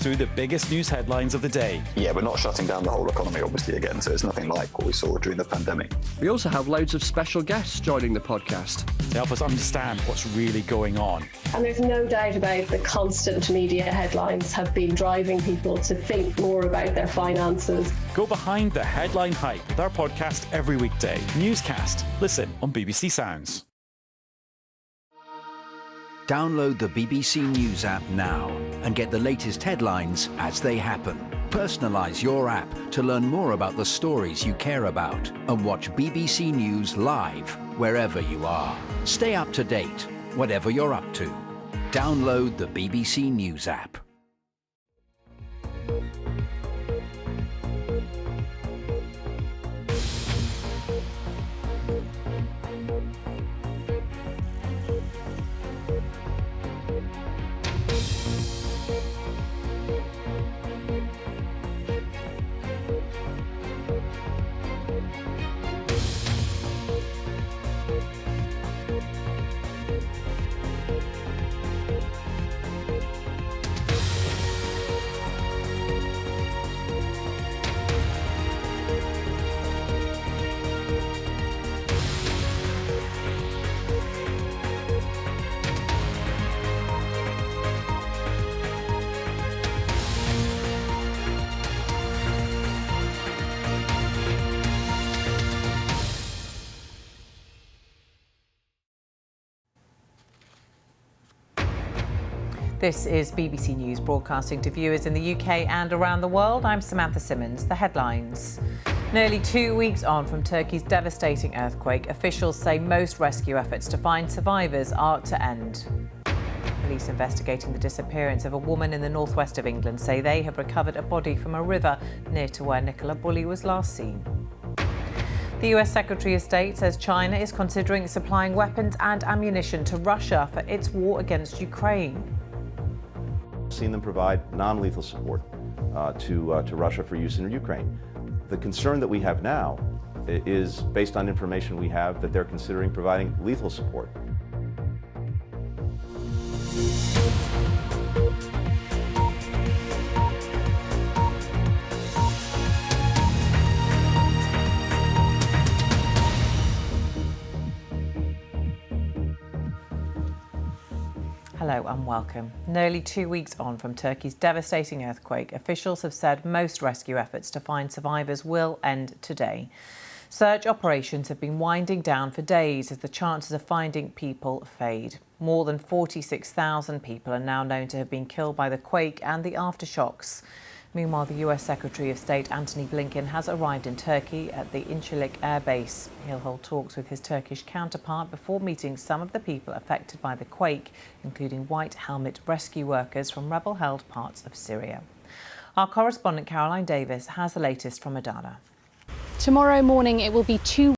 through the biggest news headlines of the day. Yeah, we're not shutting down the whole economy, obviously, again, so it's nothing like what we saw during the pandemic. We also have loads of special guests joining the podcast to help us understand what's really going on. And there's no doubt about the constant media headlines have been driving people to think more about their finances. Go behind the headline hype with our podcast every weekday. Newscast. Listen on BBC Sounds. Download the BBC News app now and get the latest headlines as they happen. Personalise your app to learn more about the stories you care about and watch BBC News live wherever you are. Stay up to date, whatever you're up to. Download the BBC News app. This is BBC News broadcasting to viewers in the UK and around the world. I'm Samantha Simmonds. The headlines. Nearly 2 weeks on from Turkey's devastating earthquake, officials say most rescue efforts to find survivors are to end. Police investigating the disappearance of a woman in the northwest of England say they have recovered a body from a river near to where Nicola Bulley was last seen. The US Secretary of State says China is considering supplying weapons and ammunition to Russia for its war against Ukraine. Seen them provide non-lethal support to Russia for use in Ukraine. The concern that we have now is based on information we have that they're considering providing lethal support. Hello and welcome. Nearly 2 weeks on from Turkey's devastating earthquake, officials have said most rescue efforts to find survivors will end today. Search operations have been winding down for days as the chances of finding people fade. More than 46,000 people are now known to have been killed by the quake and the aftershocks. Meanwhile, the US Secretary of State Antony Blinken has arrived in Turkey at the Incirlik Air Base. He'll hold talks with his Turkish counterpart before meeting some of the people affected by the quake, including white helmet rescue workers from rebel-held parts of Syria. Our correspondent Caroline Davis has the latest from Adana. Tomorrow morning it will be 2